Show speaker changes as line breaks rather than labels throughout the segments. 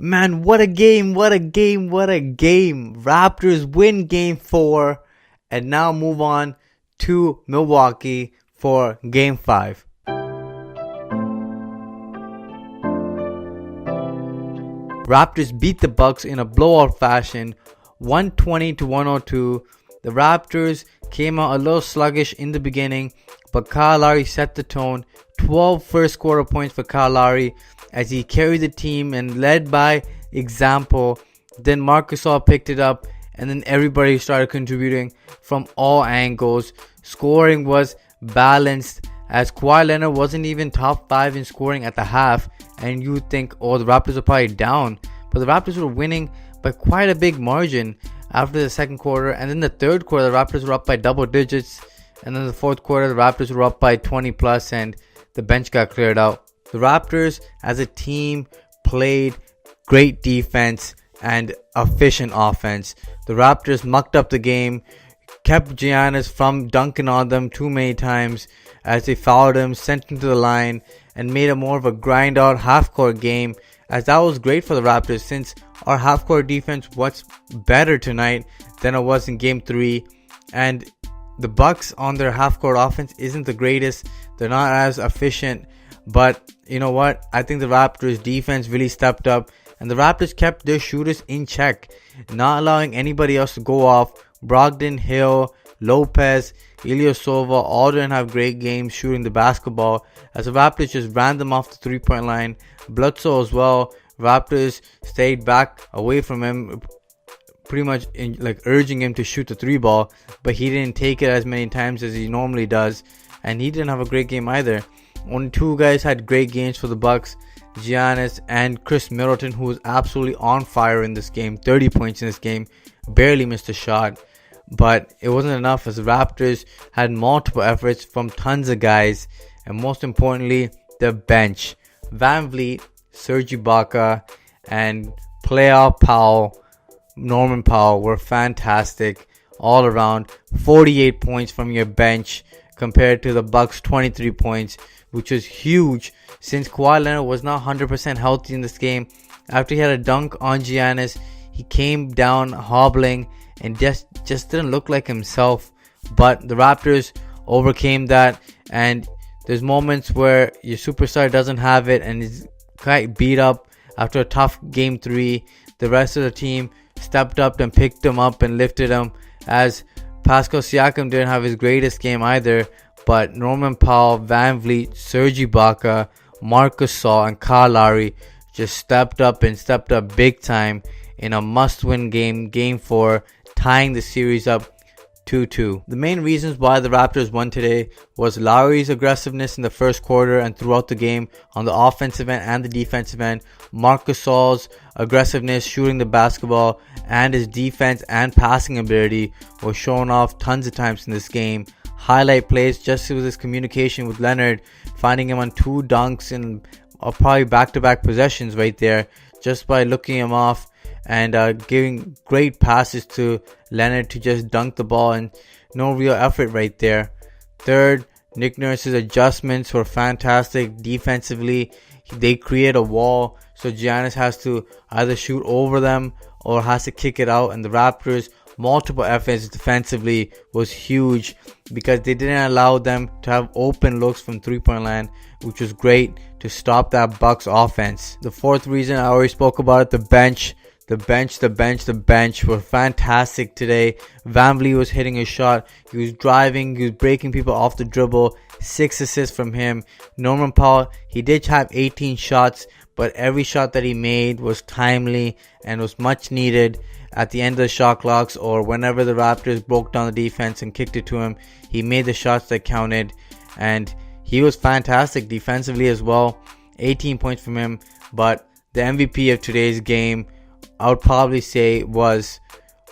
Man, what a game, what a game, what a game. Raptors win game 4 and now move on to Milwaukee for game 5. Raptors beat the Bucks in a blowout fashion, 120-102. The Raptors came out a little sluggish in the beginning, but Kyle Lowry set the tone. 12 first quarter points for Kyle Lowry as he carried the team and led by example. Then Marcus Gasol picked it up, and then everybody started contributing from all angles. Scoring was balanced as Kawhi Leonard wasn't even top 5 in scoring at the half, and you think, oh, the Raptors are probably down, but the Raptors were winning by quite a big margin after the second quarter. And then the third quarter, the Raptors were up by double digits, and then the fourth quarter, the Raptors were up by 20 plus, and the bench got cleared out. The Raptors as a team played great defense and efficient offense. The Raptors mucked up the game, kept Giannis from dunking on them too many times as they fouled him, sent him to the line, and made it more of a grind out half-court game, as that was great for the Raptors since our half-court defense was better tonight than it was in game 3. And the Bucks on their half-court offense isn't the greatest. They're not as efficient. But you know what? I think the Raptors defense really stepped up, and the Raptors kept their shooters in check, not allowing anybody else to go off. Brogdon, Hill, Lopez, Ilyasova all didn't have great games shooting the basketball, as the Raptors just ran them off the 3-point line. Bledsoe as well. Raptors stayed back away from him, pretty much urging him to shoot the 3 ball, but he didn't take it as many times as he normally does, and he didn't have a great game either. Only 2 guys had great games for the Bucks, Giannis and Chris Middleton, who was absolutely on fire in this game. 30 points in this game, barely missed a shot, but it wasn't enough as the Raptors had multiple efforts from tons of guys, and most importantly, the bench. VanVleet, Serge Ibaka, and Norman Powell were fantastic all around. 48 points from your bench compared to the Bucks' 23 points, which was huge since Kawhi Leonard was not 100% healthy in this game. After he had a dunk on Giannis, he came down hobbling and just didn't look like himself. But the Raptors overcame that, and there's moments where your superstar doesn't have it and is quite beat up after a tough game 3. The rest of the team stepped up and picked him up and lifted him, as Pascal Siakam didn't have his greatest game either, but Norman Powell, VanVleet, Serge Ibaka, Marcus Gasol, and Kyle Lowry just stepped up big time in a must-win game, game 4, tying the series up 2-2. The main reasons why the Raptors won today was Lowry's aggressiveness in the first quarter and throughout the game on the offensive end and the defensive end, Marcus Gasol's aggressiveness shooting the basketball, and his defense and passing ability was shown off tons of times in this game. Highlight plays just with his communication with Leonard, finding him on 2 dunks in probably back-to-back possessions right there, just by looking him off and giving great passes to Leonard to just dunk the ball, and no real effort right there. Third, Nick Nurse's adjustments were fantastic defensively. They create a wall, so Giannis has to either shoot over them or has to kick it out, and the Raptors' multiple efforts defensively was huge because they didn't allow them to have open looks from 3-point line, which was great to stop that Bucks offense. The fourth reason, I already spoke about it, the bench. The bench were fantastic today. VanVleet was hitting his shot. He was driving. He was breaking people off the dribble. 6 assists from him. Norman Powell, he did have 18 shots, but every shot that he made was timely and was much needed at the end of the shot clocks, or whenever the Raptors broke down the defense and kicked it to him. He made the shots that counted, and he was fantastic defensively as well. 18 points from him, but the MVP of today's game, I would probably say, was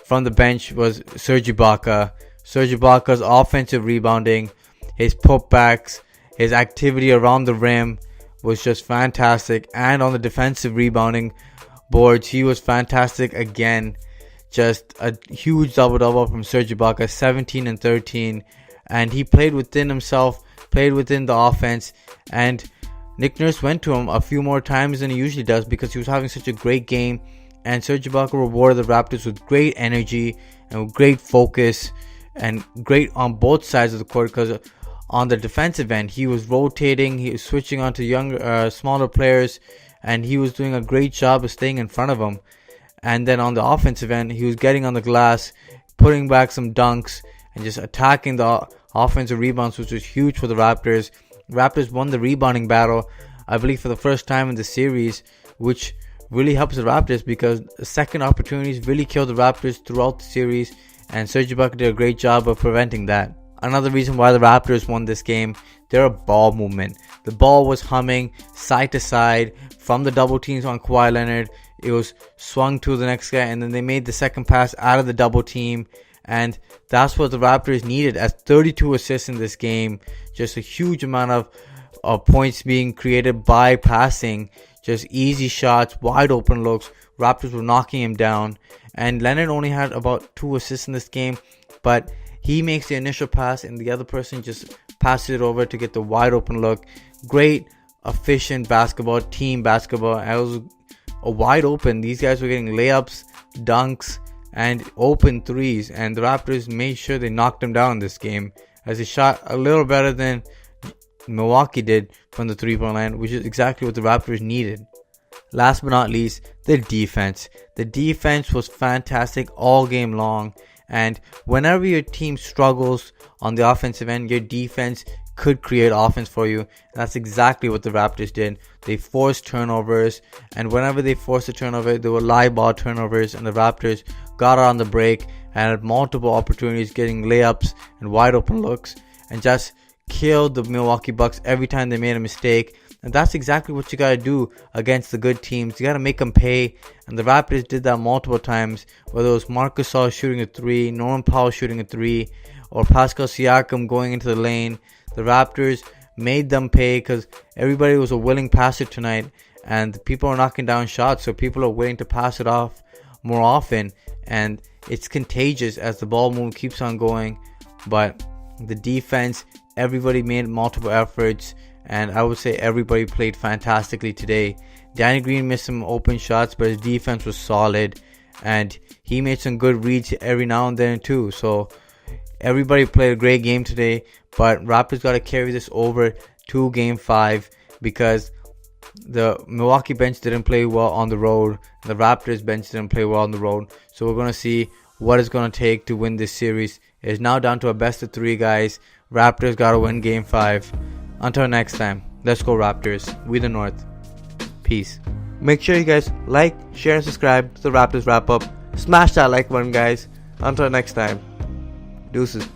from the bench was Serge Ibaka. Serge Ibaka's offensive rebounding, his putbacks, his activity around the rim was just fantastic. And on the defensive rebounding boards, he was fantastic again. Just a huge double-double from Serge Ibaka, 17 and 13. And he played within himself, played within the offense. And Nick Nurse went to him a few more times than he usually does because he was having such a great game. And Serge Ibaka rewarded the Raptors with great energy and with great focus and great on both sides of the court, because on the defensive end, he was rotating, he was switching onto younger, smaller players, and he was doing a great job of staying in front of them. And then on the offensive end, he was getting on the glass, putting back some dunks, and just attacking the offensive rebounds, which was huge for the Raptors. Raptors won the rebounding battle, I believe, for the first time in the series, which really helps the Raptors because second opportunities really killed the Raptors throughout the series, and Serge Ibaka did a great job of preventing that. Another reason why the Raptors won this game, their ball movement. The ball was humming side to side from the double teams on Kawhi Leonard. It was swung to the next guy, and then they made the second pass out of the double team. And that's what the Raptors needed, as 32 assists in this game. Just a huge amount of points being created by passing. Just easy shots, wide open looks. Raptors were knocking him down. And Leonard only had about 2 assists in this game, but he makes the initial pass and the other person just passes it over to get the wide open look. Great, efficient basketball, team basketball. And it was a wide open. These guys were getting layups, dunks, and open threes. And the Raptors made sure they knocked them down this game, as they shot a little better than Milwaukee did from the 3-point line, which is exactly what the Raptors needed. Last but not least, the defense. The defense was fantastic all game long. And whenever your team struggles on the offensive end, your defense could create offense for you. And that's exactly what the Raptors did. They forced turnovers, and whenever they forced a turnover, there were live ball turnovers, and the Raptors got on the break and had multiple opportunities getting layups and wide open looks, and just killed the Milwaukee Bucks every time they made a mistake. And that's exactly what you got to do against the good teams. You got to make them pay. And the Raptors did that multiple times, whether it was Marc Gasol shooting a 3, Norman Powell shooting a 3, or Pascal Siakam going into the lane. The Raptors made them pay because everybody was a willing passer tonight, and people are knocking down shots, so people are willing to pass it off more often. And it's contagious as the ball movement keeps on going. But the defense, everybody made multiple efforts, and I would say everybody played fantastically today. Danny Green missed some open shots, but his defense was solid, and he made some good reads every now and then too. So everybody played a great game today, but Raptors got to carry this over to Game 5 because the Milwaukee bench didn't play well on the road. The Raptors bench didn't play well on the road. So we're going to see what it's going to take to win this series. It's now down to a best of 3, guys. Raptors got to win Game 5. Until next time, let's go Raptors. We the North. Peace. Make sure you guys like, share, and subscribe to the Raptors Wrap Up. Smash that like button, guys. Until next time. Deuces.